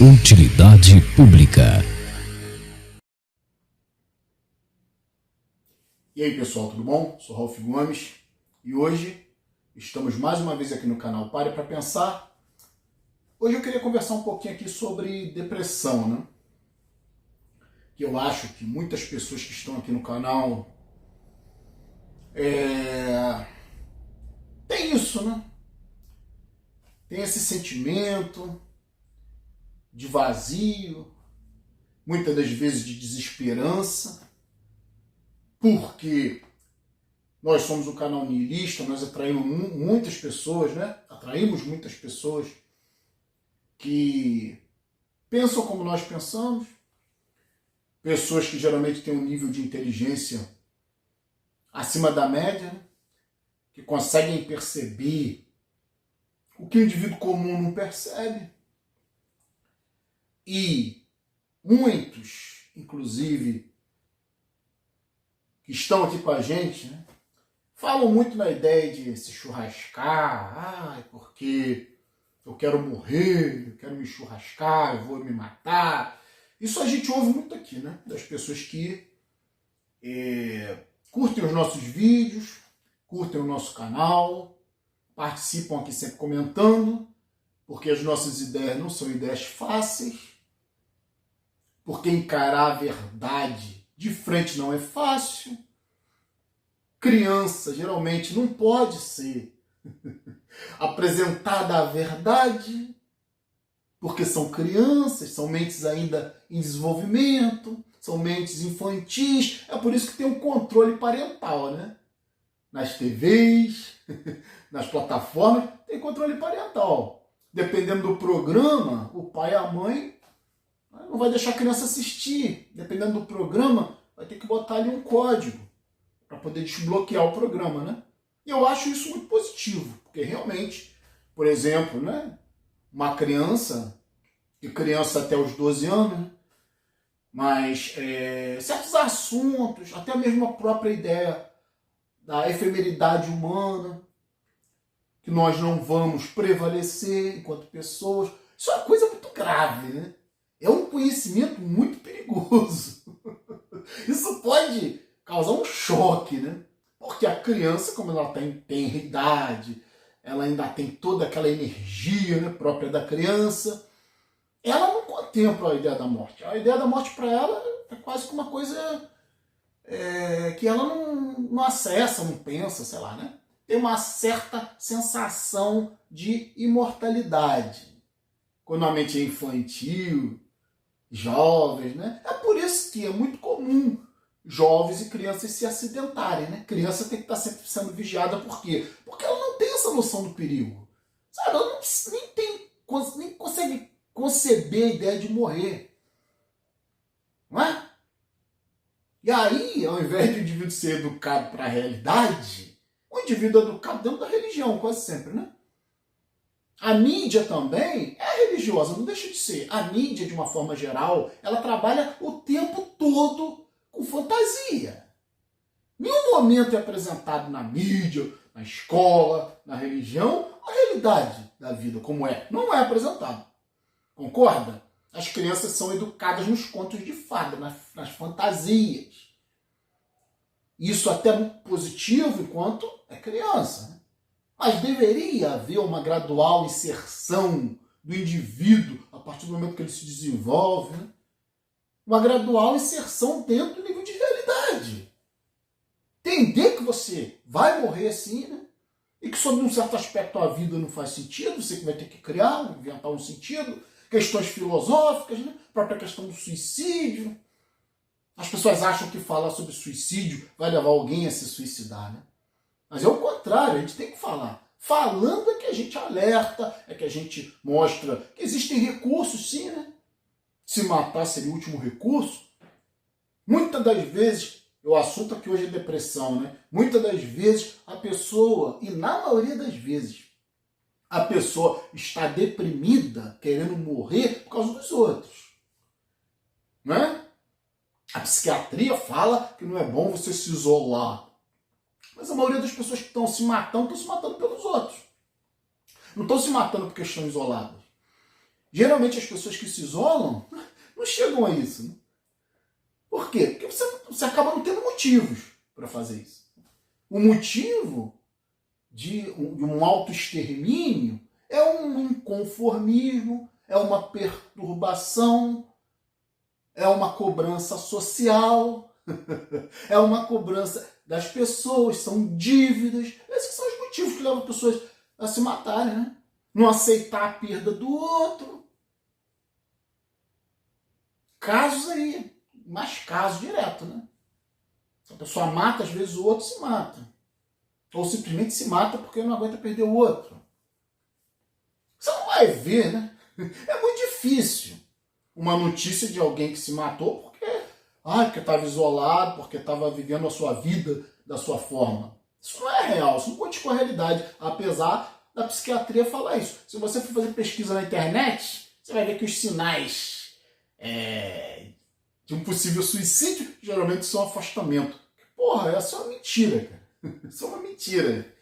Utilidade pública. E aí pessoal, tudo bom? Sou Ralf Gomes e hoje estamos mais uma vez aqui no canal Pare para Pensar. Hoje eu queria conversar um pouquinho aqui sobre depressão, né? Que eu acho que muitas pessoas que estão aqui no canal tem isso, né? Tem esse sentimento de vazio, muitas das vezes de desesperança, porque nós somos um canal niilista, nós atraímos muitas pessoas, né? Atraímos muitas pessoas que pensam como nós pensamos, pessoas que geralmente têm um nível de inteligência acima da média, né? Que conseguem perceber o que o indivíduo comum não percebe. E muitos, inclusive, que estão aqui com a gente, né, falam muito na ideia de se churrascar, porque eu quero morrer, eu quero me churrascar, eu vou me matar. Isso a gente ouve muito aqui, né, das pessoas que curtem os nossos vídeos, curtem o nosso canal, participam aqui sempre comentando, porque as nossas ideias não são ideias fáceis, porque encarar a verdade de frente não é fácil. Criança geralmente não pode ser apresentada a verdade, porque são crianças, são mentes ainda em desenvolvimento, são mentes infantis. É por isso que tem um controle parental, né? Nas TVs, nas plataformas, tem controle parental. Dependendo do programa, o pai e a mãe não vai deixar a criança assistir. Dependendo do programa, vai ter que botar ali um código para poder desbloquear o programa, né? E eu acho isso muito positivo, porque realmente, por exemplo, né, uma criança, e criança até os 12 anos, né, mas certos assuntos, até mesmo a própria ideia da efemeridade humana, que nós não vamos prevalecer enquanto pessoas, isso é uma coisa muito grave, né? É um conhecimento muito perigoso. Isso pode causar um choque, né? Porque a criança, como ela tem idade, ela ainda tem toda aquela energia, né, própria da criança, ela não contempla a ideia da morte. A ideia da morte para ela é quase que uma coisa que ela não acessa, não pensa, sei lá, né? Tem uma certa sensação de imortalidade. Quando a mente é infantil, jovens, né? É por isso que é muito comum jovens e crianças se acidentarem, né? Criança tem que estar sempre sendo vigiada, por quê? Porque ela não tem essa noção do perigo. Sabe? Ela nem consegue conceber a ideia de morrer. Não é? E aí, ao invés de o indivíduo ser educado para a realidade, o indivíduo é educado dentro da religião, quase sempre, né? A mídia também é religiosa, não deixa de ser. A mídia, de uma forma geral, ela trabalha o tempo todo com fantasia. Nenhum momento é apresentado na mídia, na escola, na religião, a realidade da vida como é. Não é apresentado. Concorda? As crianças são educadas nos contos de fada, nas fantasias. Isso até é muito positivo enquanto é criança, né? Mas deveria haver uma gradual inserção do indivíduo a partir do momento que ele se desenvolve, né? Uma gradual inserção dentro do nível de realidade. Entender que você vai morrer assim, né? E que sob um certo aspecto a vida não faz sentido, você que vai ter que criar, inventar um sentido, questões filosóficas, né? A própria questão do suicídio. As pessoas acham que falar sobre suicídio vai levar alguém a se suicidar, né? Mas é o contrário, a gente tem que falar. Falando é que a gente alerta, é que a gente mostra que existem recursos, sim, né? Se matar seria o último recurso. Muitas das vezes, o assunto aqui hoje é depressão, né? Muitas das vezes a pessoa, e na maioria das vezes, a pessoa está deprimida, querendo morrer por causa dos outros. Né? A psiquiatria fala que não é bom você se isolar. Mas a maioria das pessoas que estão se matando pelos outros. Não estão se matando porque estão isoladas. Geralmente as pessoas que se isolam não chegam a isso, né? Por quê? Porque você acaba não tendo motivos para fazer isso. O motivo de um autoextermínio é um inconformismo, é uma perturbação, é uma cobrança social, é uma cobrança das pessoas, são dívidas. Esses são os motivos que levam as pessoas a se matarem, né? Não aceitar a perda do outro. Casos aí, mais casos direto, né? A pessoa mata, às vezes o outro se mata. Ou simplesmente se mata porque não aguenta perder o outro. Você não vai ver, né? É muito difícil uma notícia de alguém que se matou porque estava isolado, porque estava vivendo a sua vida da sua forma. Isso não é real, isso não condiz com a realidade, apesar da psiquiatria falar isso. Se você for fazer pesquisa na internet, você vai ver que os sinais de um possível suicídio geralmente são afastamento. Porra, essa é uma mentira, cara. Isso é uma mentira.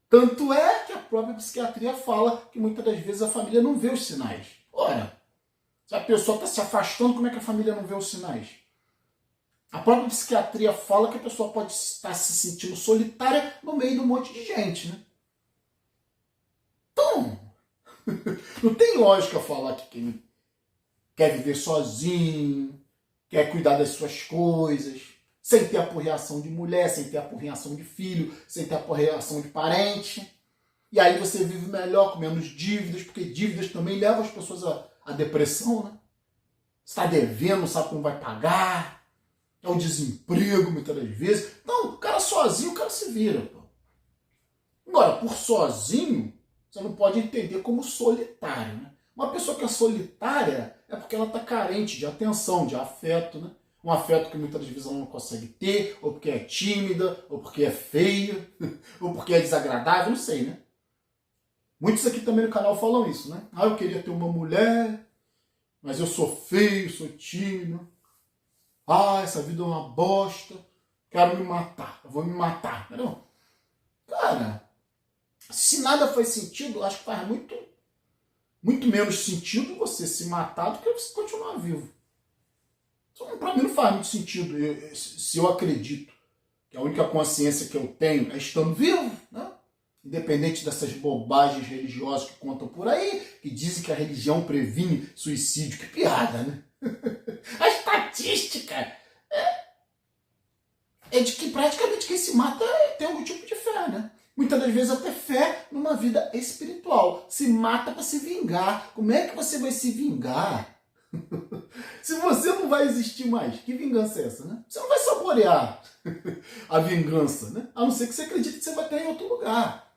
Tanto é que a própria psiquiatria fala que muitas das vezes a família não vê os sinais. Ora, se a pessoa está se afastando, como é que a família não vê os sinais? A própria psiquiatria fala que a pessoa pode estar se sentindo solitária no meio de um monte de gente, né? Então, não tem lógica falar que quem quer viver sozinho, quer cuidar das suas coisas, sem ter apurreação de mulher, sem ter apurreação de filho, sem ter apurreação de parente. E aí você vive melhor, com menos dívidas, porque dívidas também levam as pessoas à depressão, né? Você está devendo, não sabe como vai pagar, é o desemprego muitas das vezes. Então, o cara sozinho, o cara se vira. Pô. Agora, por sozinho, você não pode entender como solitário, né? Uma pessoa que é solitária é porque ela está carente de atenção, de afeto, né? Um afeto que muitas vezes ela não consegue ter, ou porque é tímida, ou porque é feia, ou porque é desagradável, não sei, né? Muitos aqui também no canal falam isso, né? Ah, eu queria ter uma mulher, mas eu sou feio, sou tímido. Ah, essa vida é uma bosta, quero me matar, eu vou me matar. Entendeu? Cara, se nada faz sentido, acho que faz muito menos sentido você se matar do que você continuar vivo. Então, para mim não faz muito sentido. Se eu acredito que a única consciência que eu tenho é estando vivo, né? Independente dessas bobagens religiosas que contam por aí, que dizem que a religião previne suicídio. Que piada, né? A estatística é de que praticamente quem se mata tem algum tipo de fé, né? Muitas das vezes até fé numa vida espiritual. Se mata para se vingar. Como é que você vai se vingar? Se você não vai existir mais, que vingança é essa, né? Você não vai saborear a vingança, né? A não ser que você acredite que você vai ter em outro lugar,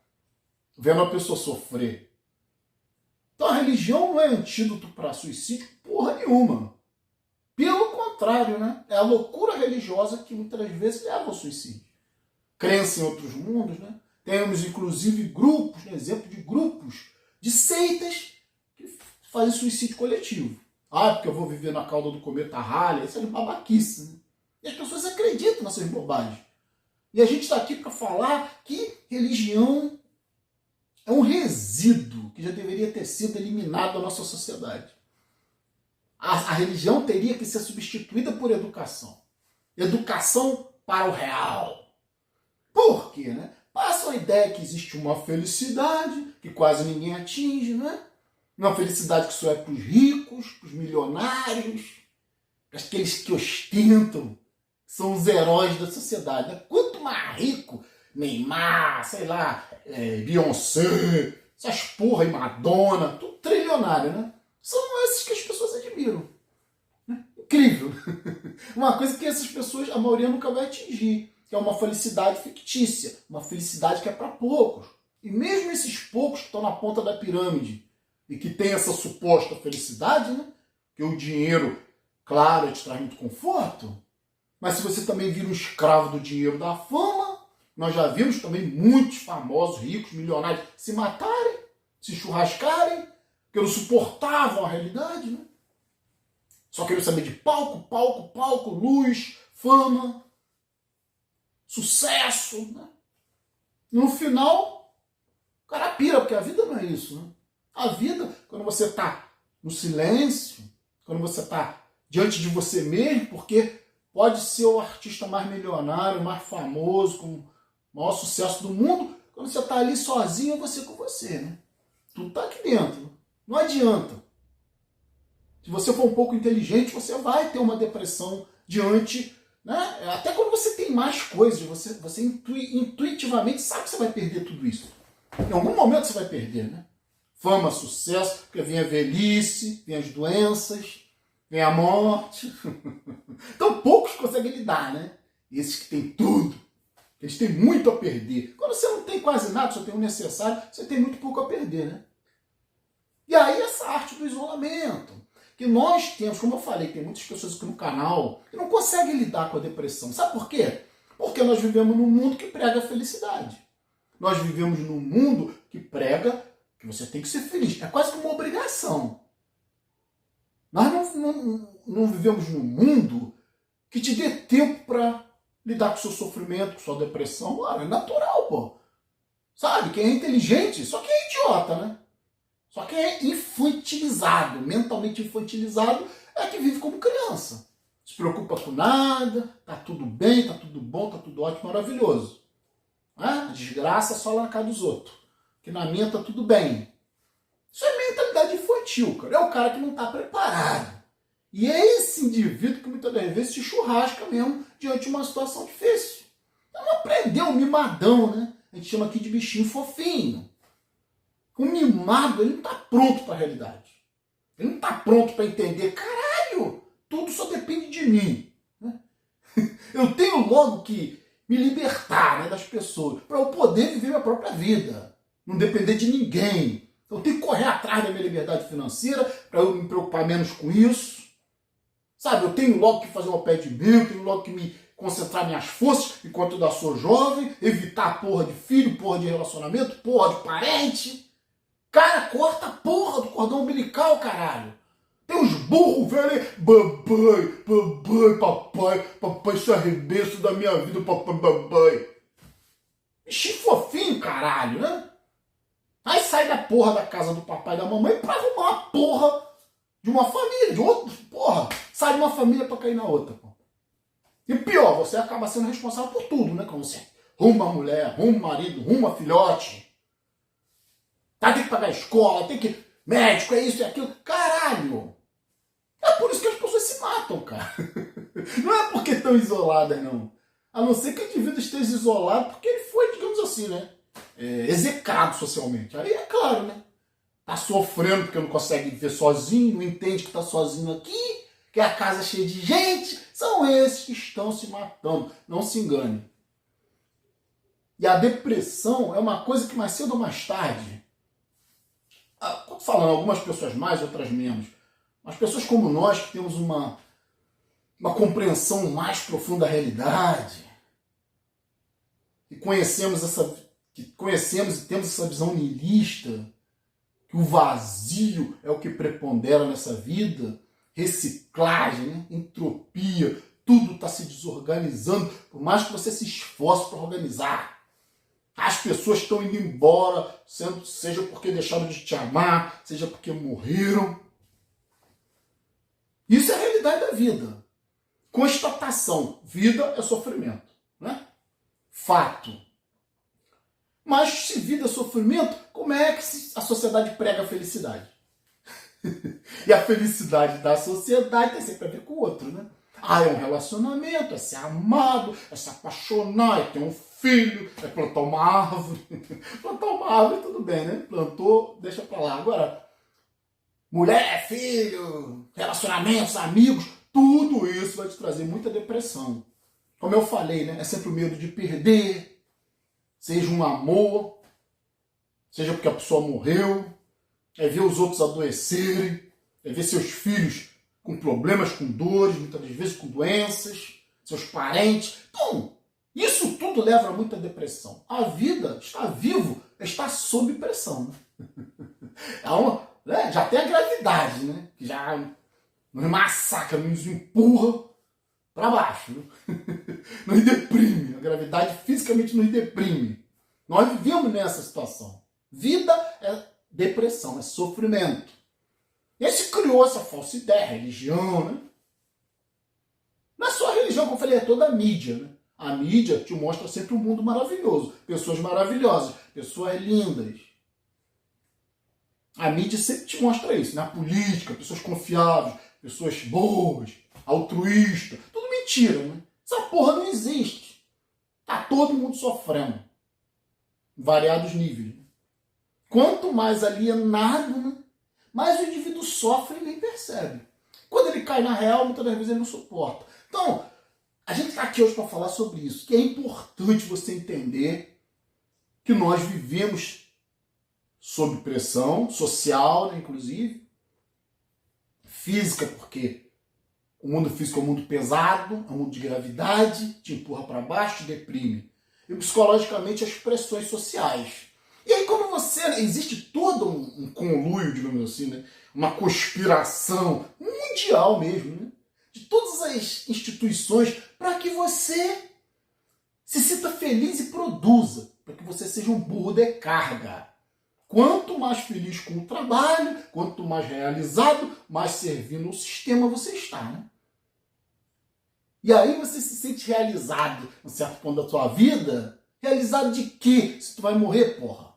vendo a pessoa sofrer. Então a religião não é antídoto para suicídio porra nenhuma. Pelo contrário, né? É a loucura religiosa que muitas das vezes leva ao suicídio. Crença em outros mundos, né? Temos inclusive grupos, né? Exemplo de grupos de seitas que fazem suicídio coletivo. Ah, porque eu vou viver na cauda do cometa Halley. Isso é de babaquice, né? E as pessoas acreditam nessas bobagens. E a gente está aqui para falar que religião é um resíduo que já deveria ter sido eliminado da nossa sociedade. A religião teria que ser substituída por educação. Educação para o real. Por quê, né? Passa a ideia que existe uma felicidade que quase ninguém atinge, né? Uma felicidade que só é para os ricos, para os milionários, para aqueles que ostentam, são os heróis da sociedade. Né? Quanto mais rico, Neymar, sei lá, Beyoncé, essas porra e Madonna, tudo trilionário, né? São esses que as pessoas admiram. Né? Incrível. Uma coisa que essas pessoas, a maioria nunca vai atingir, que é uma felicidade fictícia, uma felicidade que é para poucos. E mesmo esses poucos que estão na ponta da pirâmide, e que tem essa suposta felicidade, né? Que o dinheiro, claro, te traz muito conforto, mas se você também vira um escravo do dinheiro da fama, nós já vimos também muitos famosos, ricos, milionários se matarem, se churrascarem, porque não suportavam a realidade, né? Só queriam saber de palco, palco, palco, luz, fama, sucesso, né? E no final, o cara pira, porque a vida não é isso, né? A vida, quando você está no silêncio, quando você está diante de você mesmo, porque pode ser o artista mais milionário, mais famoso, com o maior sucesso do mundo, quando você está ali sozinho, é você com você, né? Tudo está aqui dentro. Não adianta. Se você for um pouco inteligente, você vai ter uma depressão diante, né? Até quando você tem mais coisas, você intuitivamente sabe que você vai perder tudo isso. Em algum momento você vai perder, né? Fama, sucesso, porque vem a velhice, vem as doenças, vem a morte. Então poucos conseguem lidar, né? Esses que têm tudo, eles têm muito a perder. Quando você não tem quase nada, só tem o necessário, você tem muito pouco a perder, né? E aí essa arte do isolamento, que nós temos, como eu falei, tem muitas pessoas aqui no canal que não conseguem lidar com a depressão. Sabe por quê? Porque nós vivemos num mundo que prega a felicidade. Nós vivemos num mundo que prega que você tem que ser feliz. É quase que uma obrigação. Nós não vivemos num mundo que te dê tempo para lidar com o seu sofrimento, com sua depressão. Claro, é natural, pô. Sabe? Quem é inteligente, só quem é idiota, né? Só quem é infantilizado, mentalmente infantilizado, é que vive como criança. Se preocupa com nada, tá tudo bem, tá tudo bom, tá tudo ótimo, maravilhoso. A desgraça só lá na casa dos outros. Que na minha tá tudo bem. Isso é mentalidade infantil, cara. É o cara que não tá preparado. E é esse indivíduo que muitas das vezes se churrasca mesmo diante de uma situação difícil. Então não aprendeu, mimadão, né? A gente chama aqui de bichinho fofinho. O mimado, ele não tá pronto para a realidade. Ele não tá pronto para entender. Caralho, tudo só depende de mim. Eu tenho logo que me libertar, né, das pessoas, para eu poder viver minha própria vida. Não depender de ninguém. Eu tenho que correr atrás da minha liberdade financeira para eu me preocupar menos com isso. Sabe, eu tenho logo que fazer uma pé de meio, tenho logo que me concentrar minhas forças enquanto eu ainda sou jovem, evitar a porra de filho, porra de relacionamento, porra de parente. Cara, corta a porra do cordão umbilical, caralho. Tem uns burros, velho, papai, isso é arremesso da minha vida, papai. Bichinho fofinho, caralho, né? Aí sai da porra da casa do papai e da mamãe pra arrumar uma porra de uma família, de outro, porra. Sai de uma família pra cair na outra, pô. E pior, você acaba sendo responsável por tudo, né? Como você arruma a mulher, arruma o marido, arruma filhote. Tá, tem que pagar a escola, tem que... Médico, é isso e aquilo. Caralho! É por isso que as pessoas se matam, cara. Não é porque estão isoladas, não. A não ser que o indivíduo esteja isolado porque ele foi, digamos assim, né? Execrado socialmente. Aí é claro, né? Tá sofrendo porque não consegue viver sozinho, não entende que tá sozinho aqui, que a casa é cheia de gente. São esses que estão se matando. Não se engane. E a depressão é uma coisa que mais cedo ou mais tarde, tô falando algumas pessoas mais, outras menos, mas pessoas como nós que temos uma compreensão mais profunda da realidade, que conhecemos e temos essa visão niilista, que o vazio é o que prepondera nessa vida, reciclagem, né? Entropia, tudo está se desorganizando, por mais que você se esforce para organizar. As pessoas estão indo embora, seja porque deixaram de te amar, seja porque morreram. Isso é a realidade da vida. Constatação, vida é sofrimento, né? Fato. Mas se vida é sofrimento, como é que a sociedade prega a felicidade? E a felicidade da sociedade tem sempre a ver com o outro, né? É um relacionamento, é ser amado, é se apaixonar, é ter um filho, é plantar uma árvore. Plantar uma árvore tudo bem, né? Plantou, deixa pra lá. Agora, mulher, filho, relacionamentos, amigos, tudo isso vai te trazer muita depressão. Como eu falei, né? É sempre o medo de perder, seja um amor, seja porque a pessoa morreu, é ver os outros adoecerem, é ver seus filhos com problemas, com dores, muitas das vezes com doenças, seus parentes. Então, isso tudo leva a muita depressão. A vida, estar vivo, está sob pressão. Né? Já tem a gravidade, né? Que já nos massacra, nos empurra para baixo. Né? Nos deprime. A gravidade fisicamente nos deprime. Nós vivemos nessa situação. Vida é depressão, é sofrimento. E aí se criou essa falsa ideia, religião, né? Não é só a religião, como eu falei, é toda a mídia, né? A mídia te mostra sempre um mundo maravilhoso, pessoas maravilhosas, pessoas lindas. A mídia sempre te mostra isso, na política, pessoas confiáveis, pessoas boas, altruístas, tudo mentira, né? Essa porra não existe. Tá todo mundo sofrendo, em variados níveis. Né? Quanto mais alienado, né? Mais o indivíduo sofre e nem percebe. Quando ele cai na real, muitas das vezes ele não suporta. Então, a gente está aqui hoje para falar sobre isso, que é importante você entender que nós vivemos sob pressão social, né, inclusive, física, porque o mundo físico é um mundo pesado, é um mundo de gravidade, te empurra para baixo, te deprime. E psicologicamente as pressões sociais. E aí quando existe todo um conluio, digamos assim, né, uma conspiração mundial mesmo, né, de todas as instituições para que você se sinta feliz e produza, para que você seja um burro de carga. Quanto mais feliz com o trabalho, quanto mais realizado, mais servindo o sistema você está, né? E aí você se sente realizado em certo ponto da sua vida. Realizado de quê? Se tu vai morrer, porra.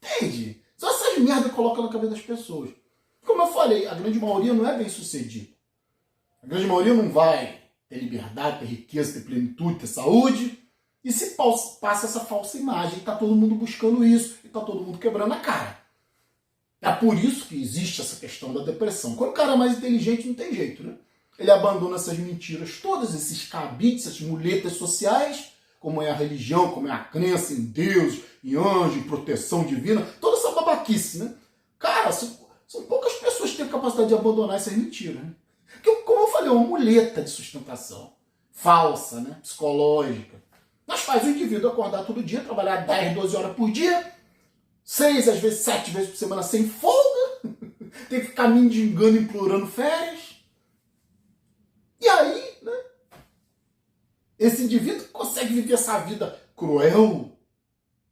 Entende? Só essas merdas colocam na cabeça das pessoas. Como eu falei, a grande maioria não é bem sucedida. A grande maioria não vai ter liberdade, ter riqueza, ter plenitude, ter saúde. E se passa essa falsa imagem, está todo mundo buscando isso, e está todo mundo quebrando a cara. É por isso que existe essa questão da depressão. Quando o cara é mais inteligente, não tem jeito, né? Ele abandona essas mentiras, todos esses cabides, essas muletas sociais, como é a religião, como é a crença em Deus, em anjo, em proteção divina, toda essa babaquice, né? Cara, são poucas pessoas que têm a capacidade de abandonar essas mentiras, né? Porque, como eu falei, é uma muleta de sustentação falsa, né? Psicológica. Mas faz o indivíduo acordar todo dia, trabalhar 10, 12 horas por dia, 6, às vezes 7 vezes por semana sem folga, tem que ficar mendigando, implorando férias. E aí, né, esse indivíduo consegue viver essa vida cruel,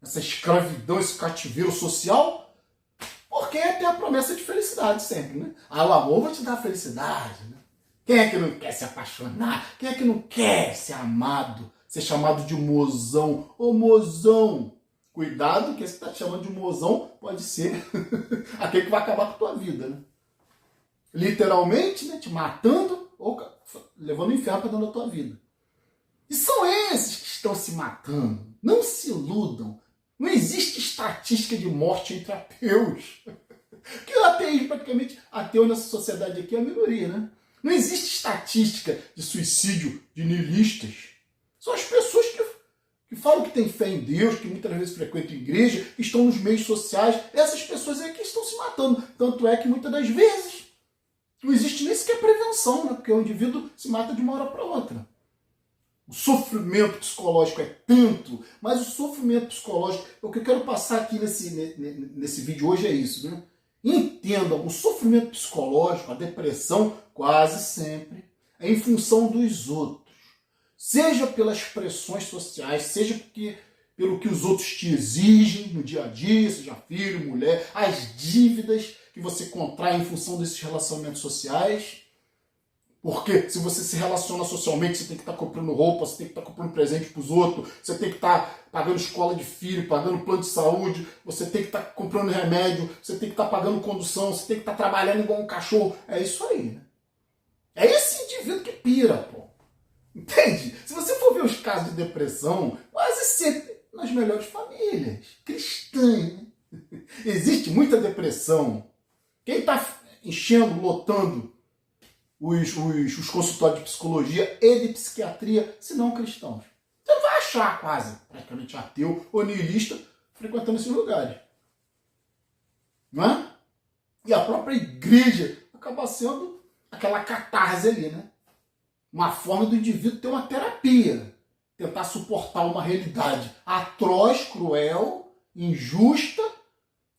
essa escravidão, esse cativeiro social, porque tem a promessa de felicidade sempre, né? Ah, o amor vai te dar felicidade, né? Quem é que não quer se apaixonar? Quem é que não quer ser amado? Ser chamado de mozão. Ô mozão! Cuidado que esse que tá te chamando de mozão pode ser aquele que vai acabar com a tua vida, né? Literalmente, né? Te matando ou levando o inferno para dentro da tua vida. E são esses que estão se matando. Não se iludam. Não existe estatística de morte entre ateus. Porque o ateísmo, praticamente, ateu nessa sociedade aqui é a minoria, né? Não existe estatística de suicídio de niilistas. São as pessoas que falam que têm fé em Deus, que muitas vezes frequentam igreja, que estão nos meios sociais. Essas pessoas é que estão se matando. Tanto é que muitas das vezes não existe nem sequer prevenção, né? Porque o indivíduo se mata de uma hora para outra. O sofrimento psicológico é tanto, mas o sofrimento psicológico, o que eu quero passar aqui nesse vídeo hoje é isso, né? Entendam, o sofrimento psicológico, a depressão, quase sempre é em função dos outros. Seja pelas pressões sociais, seja pelo que os outros te exigem no dia a dia, seja filho, mulher, as dívidas que você contrai em função desses relacionamentos sociais. Porque se você se relaciona socialmente, você tem que estar comprando roupa, você tem que estar comprando presente para os outros, você tem que estar pagando escola de filho, pagando plano de saúde, você tem que estar comprando remédio, você tem que estar pagando condução, você tem que estar trabalhando igual um cachorro. É isso aí, né? É esse indivíduo que pira, pô. Entende? Se você for ver os casos de depressão, quase sempre nas melhores famílias cristãs, né? Existe muita depressão. Quem está enchendo, lotando os consultórios de psicologia e de psiquiatria, se não cristãos? Você não vai achar quase praticamente ateu ou niilista frequentando esses lugares. Não é? E a própria igreja acaba sendo aquela catarse ali, né? Uma forma do indivíduo ter uma terapia, tentar suportar uma realidade atroz, cruel, injusta,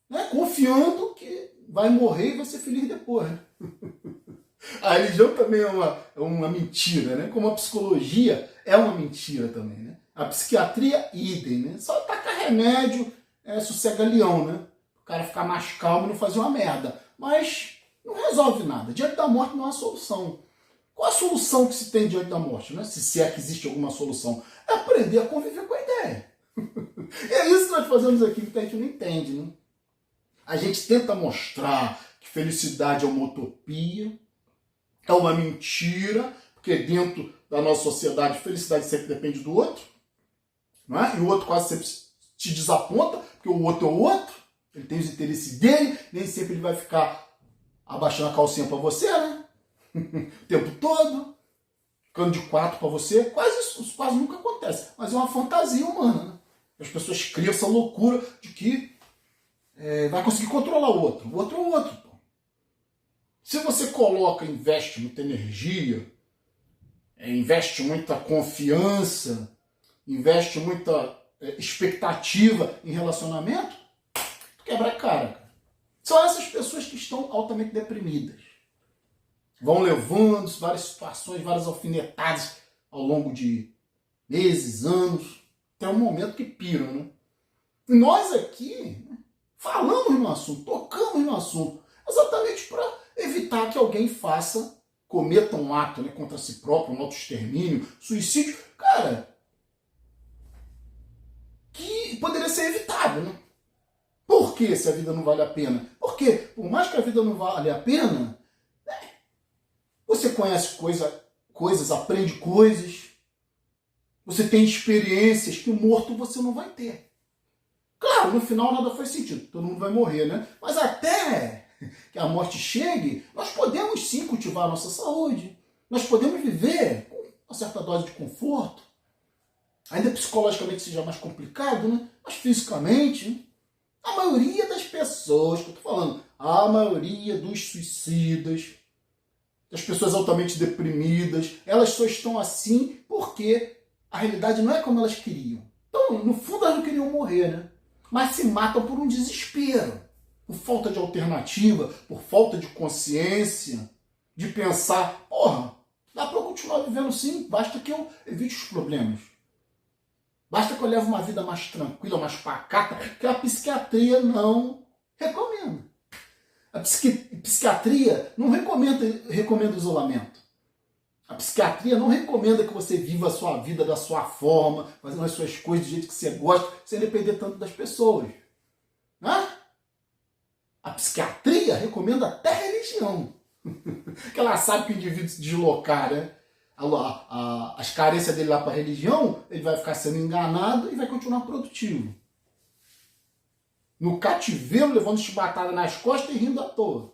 né? Confiando que vai morrer e vai ser feliz depois. A religião também é uma mentira, né? Como a psicologia é uma mentira também, né? A psiquiatria, idem, né? Só taca remédio, sossega-leão, né? O cara ficar mais calmo e não fazer uma merda. Mas não resolve nada. Diante da morte não há solução. Qual a solução que se tem diante da morte, né? Se é que existe alguma solução? É aprender a conviver com a ideia. E é isso que nós fazemos aqui, que a gente não entende, né? A gente tenta mostrar que felicidade é uma utopia, é uma mentira, porque dentro da nossa sociedade, felicidade sempre depende do outro, não é? E o outro quase sempre te desaponta, porque o outro é o outro, ele tem os interesses dele, nem sempre ele vai ficar abaixando a calcinha para você, né? O tempo todo, ficando de quatro para você, isso quase nunca acontece, mas é uma fantasia humana, né? As pessoas criam essa loucura de que vai conseguir controlar o outro é o outro. Pô. Se você investe muita energia, investe muita confiança, investe muita expectativa em relacionamento, tu quebra a cara. São essas pessoas que estão altamente deprimidas. Vão levando várias situações, várias alfinetadas ao longo de meses, anos, até um momento que piram, né? E nós aqui falamos no assunto, tocamos no assunto, exatamente para evitar que alguém cometa um ato, né, contra si próprio, um autoextermínio, suicídio, cara, que poderia ser evitado, né? Por que se a vida não vale a pena? Porque, por mais que a vida não vale a pena, você conhece coisas, aprende coisas, você tem experiências que o morto você não vai ter. Claro, no final nada faz sentido, todo mundo vai morrer, né? Mas até que a morte chegue, nós podemos sim cultivar a nossa saúde, nós podemos viver com uma certa dose de conforto, ainda psicologicamente seja mais complicado, né? Mas fisicamente, a maioria das pessoas, que eu tô falando, a maioria dos suicidas, das pessoas altamente deprimidas, elas só estão assim porque a realidade não é como elas queriam. Então, no fundo, elas não queriam morrer, né? Mas se matam por um desespero, por falta de alternativa, por falta de consciência, de pensar, porra, dá para eu continuar vivendo sim, basta que eu evite os problemas. Basta que eu leve uma vida mais tranquila, mais pacata, que a psiquiatria não recomenda. A psiquiatria não recomenda isolamento. A psiquiatria não recomenda que você viva a sua vida da sua forma, fazendo as suas coisas do jeito que você gosta, sem depender tanto das pessoas. Né? A psiquiatria recomenda até religião. Porque ela sabe que o indivíduo se deslocar, né? As carências dele lá para a religião, ele vai ficar sendo enganado e vai continuar produtivo. No cativeiro, levando chibatada nas costas e rindo à toa.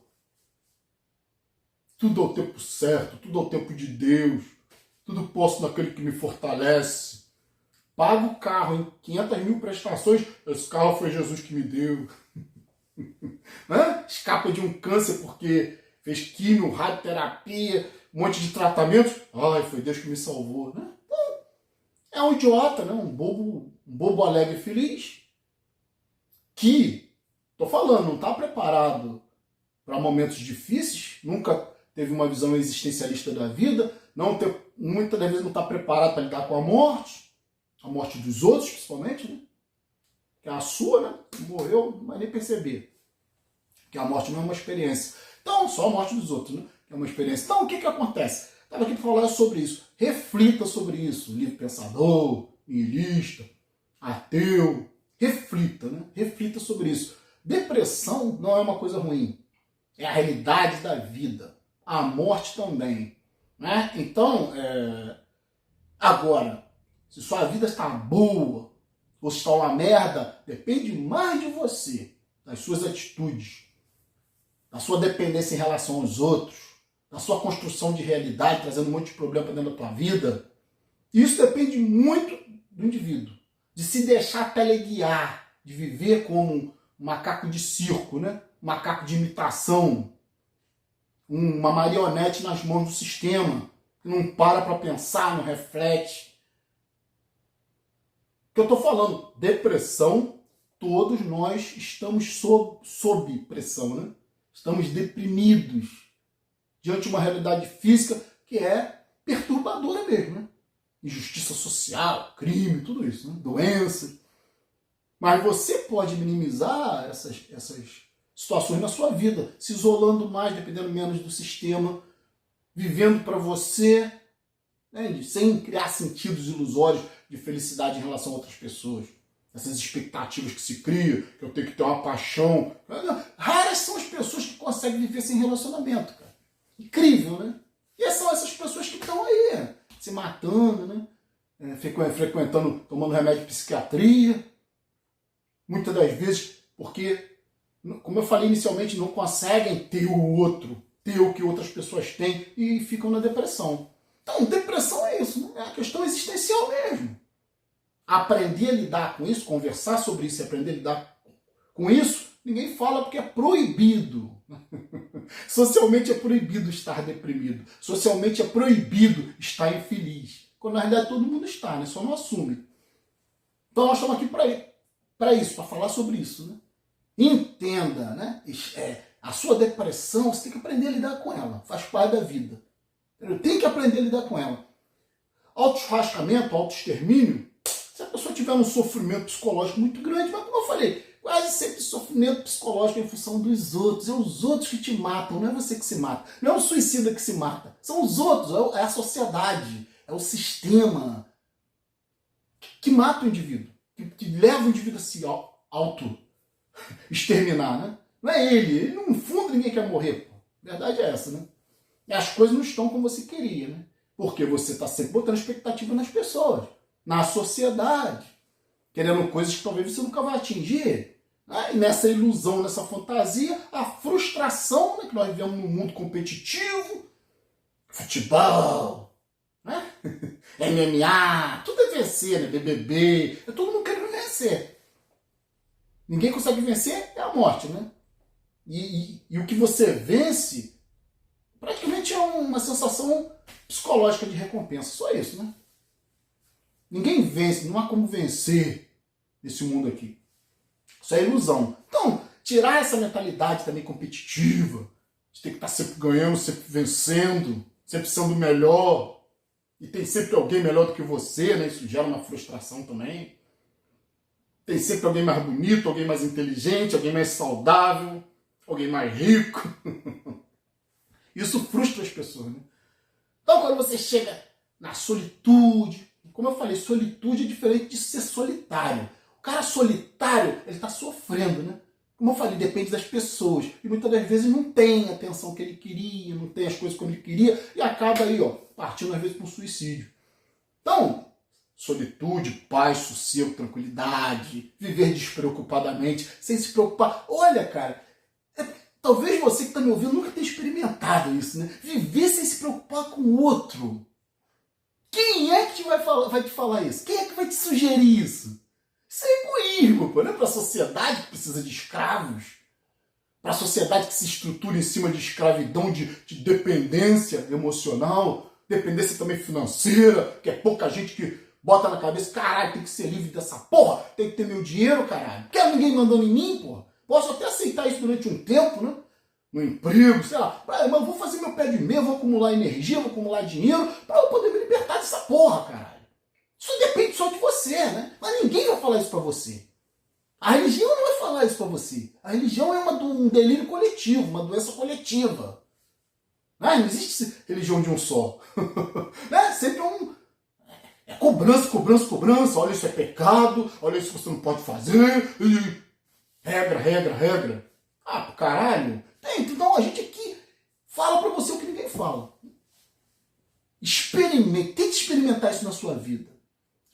Tudo ao tempo certo, tudo ao tempo de Deus. Tudo posso naquele que me fortalece. Pago o carro em 500 mil prestações, esse carro foi Jesus que me deu. Né? Escapa de um câncer porque fez químio, radioterapia, um monte de tratamentos. Ai, foi Deus que me salvou. Né? Então, é um idiota, né? Um bobo alegre e feliz. Que, tô falando, não está preparado para momentos difíceis, nunca teve uma visão existencialista da vida, muitas das vezes não está preparado para lidar com a morte dos outros, principalmente, né? Que é a sua, né? Morreu, não vai nem perceber. Que a morte não é uma experiência. Então, só a morte dos outros, né? Que é uma experiência. Então, o que acontece? Estava aqui para falar sobre isso. Reflita sobre isso. Livre pensador, nihilista, ateu. Reflita, né? Reflita sobre isso. Depressão não é uma coisa ruim. É a realidade da vida. A morte também. Né? Então, agora, se sua vida está boa ou se está uma merda, depende mais de você, das suas atitudes, da sua dependência em relação aos outros, da sua construção de realidade, trazendo um monte de problema para dentro da tua vida. Isso depende muito do indivíduo. De se deixar teleguiar, de viver como um macaco de circo, né? Um macaco de imitação, uma marionete nas mãos do sistema, que não para pensar, não reflete. O que eu estou falando? Depressão, todos nós estamos sob pressão, né? Estamos deprimidos diante de uma realidade física que é perturbadora mesmo, né? Injustiça social, crime, tudo isso, né? Doença. Mas você pode minimizar essas situações na sua vida, se isolando mais, dependendo menos do sistema, vivendo para você, né, sem criar sentidos ilusórios de felicidade em relação a outras pessoas. Essas expectativas que se criam, que eu tenho que ter uma paixão. Raras são as pessoas que conseguem viver sem relacionamento, cara. Incrível, né? E são essas pessoas que estão aí, se matando, né? Frequentando, tomando remédio de psiquiatria. Muitas das vezes, porque, como eu falei inicialmente, não conseguem ter o outro, ter o que outras pessoas têm e ficam na depressão. Então, depressão é isso, né? É uma questão existencial mesmo. Aprender a lidar com isso, conversar sobre isso e aprender a lidar com isso, ninguém fala porque é proibido. Socialmente é proibido estar deprimido. Socialmente é proibido estar infeliz. Quando na realidade todo mundo está, né? Só não assume. Então nós estamos aqui para isso, para falar sobre isso, né? Entenda, né? A sua depressão, você tem que aprender a lidar com ela. Faz parte da vida. Tem que aprender a lidar com ela. Auto-churrascamento, auto-extermínio, se a pessoa tiver um sofrimento psicológico muito grande, mas como eu falei, quase sempre sofrimento psicológico é em função dos outros. É os outros que te matam, não é você que se mata. Não é o suicida que se mata. São os outros, é a sociedade, é o sistema que mata o indivíduo, que leva o indivíduo a se auto-exterminar, né? Não é ele, no fundo ninguém quer morrer. Pô. A verdade é essa, né? E as coisas não estão como você queria, né? Porque você está sempre botando expectativa nas pessoas, na sociedade, querendo coisas que talvez você nunca vai atingir. Né? E nessa ilusão, nessa fantasia, a frustração, né? Que nós vivemos num mundo competitivo, futebol, né? MMA, tudo é vencer, né? BBB, é todo mundo querendo vencer. Ninguém consegue vencer, é a morte, né? E o que você vence praticamente é uma sensação psicológica de recompensa, só isso, né? Ninguém vence, não há como vencer nesse mundo aqui. Isso é ilusão. Então, tirar essa mentalidade também competitiva, de ter que estar sempre ganhando, sempre vencendo, sempre sendo o melhor, e tem sempre alguém melhor do que você, né? Isso gera uma frustração também. Tem sempre alguém mais bonito, alguém mais inteligente, alguém mais saudável, alguém mais rico. Isso frustra as pessoas, né? Então, quando você chega na solitude, como eu falei, solitude é diferente de ser solitário. O cara solitário, ele está sofrendo, né? Como eu falei, depende das pessoas. E muitas das vezes não tem a atenção que ele queria, não tem as coisas como ele queria, e acaba aí, ó, partindo às vezes para o suicídio. Então, solitude, paz, sossego, tranquilidade, viver despreocupadamente, sem se preocupar. Olha, cara, talvez você que está me ouvindo nunca tenha experimentado isso, né? Viver sem se preocupar com o outro. Quem é que vai te falar isso? Quem é que vai te sugerir isso? Isso é egoísmo, pô, né? Para a sociedade que precisa de escravos, para a sociedade que se estrutura em cima de escravidão, de dependência emocional, dependência também financeira, que é pouca gente que bota na cabeça, caralho, tem que ser livre dessa porra, tem que ter meu dinheiro, caralho. Não quero ninguém mandando em mim, porra. Posso até aceitar isso durante um tempo, né? No emprego, sei lá. Mas eu vou fazer meu pé de meia, vou acumular energia, vou acumular dinheiro para eu poder me libertar dessa porra, caralho. Isso depende só de você, né? Mas ninguém vai falar isso para você. A religião não vai falar isso para você. A religião é um delírio coletivo, uma doença coletiva. Não existe religião de um só. Né? Sempre é cobrança, cobrança, cobrança. Olha, isso é pecado. Olha, isso você não pode fazer. Regra, regra, regra. Ah, pro caralho. Então a gente aqui fala pra você o que ninguém fala. Experimente, tente experimentar isso na sua vida.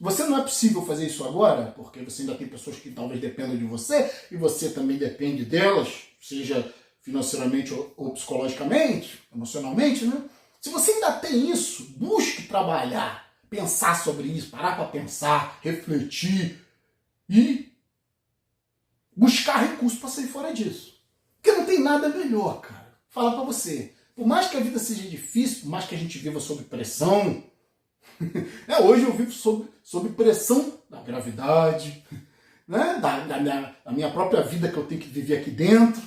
Você não é possível fazer isso agora, porque você ainda tem pessoas que talvez dependam de você, e você também depende delas, seja financeiramente ou psicologicamente, emocionalmente, né? Se você ainda tem isso, busque trabalhar, pensar sobre isso, parar para pensar, refletir e buscar recursos para sair fora disso. Porque não tem nada melhor, cara. Falar para você. Por mais que a vida seja difícil, por mais que a gente viva sob pressão, hoje eu vivo sob pressão da gravidade, né? da minha própria vida que eu tenho que viver aqui dentro,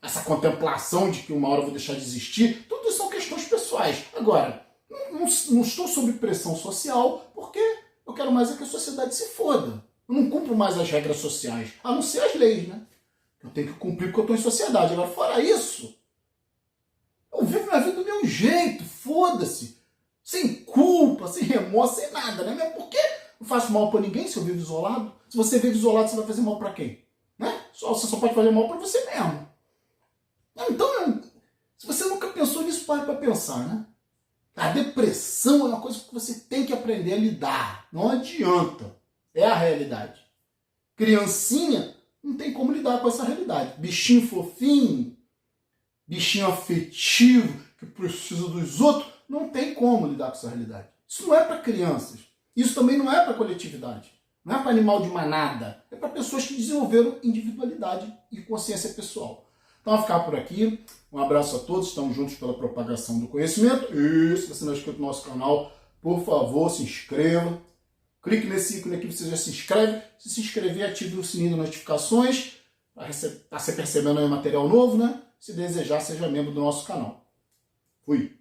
essa contemplação de que uma hora eu vou deixar de existir, tudo isso são questões pessoais. Agora, não estou sob pressão social porque eu quero mais é que a sociedade se foda. Eu não cumpro mais as regras sociais, a não ser as leis, né? Eu tenho que cumprir porque eu estou em sociedade. Agora, fora isso, eu vivo minha vida do meu jeito, foda-se. Sem culpa, sem remorso, sem nada, né? Mesmo porque não faço mal para ninguém se eu vivo isolado. Se você vive isolado, você vai fazer mal para quem? Né? Você só pode fazer mal para você mesmo. Então, se você nunca pensou nisso, pare para pensar, né? A depressão é uma coisa que você tem que aprender a lidar. Não adianta. É a realidade. Criancinha não tem como lidar com essa realidade. Bichinho fofinho, bichinho afetivo, que precisa dos outros, não tem como lidar com essa realidade. Isso não é para crianças. Isso também não é para coletividade. Não é para animal de manada. É para pessoas que desenvolveram individualidade e consciência pessoal. Então, vou ficar por aqui. Um abraço a todos. Estamos juntos pela propagação do conhecimento. E se você não é inscrito no nosso canal, por favor, se inscreva. Clique nesse ícone aqui, você já se inscreve. Se inscrever, ative o sininho de notificações para estar percebendo aí material novo, né? Se desejar, seja membro do nosso canal. Fui!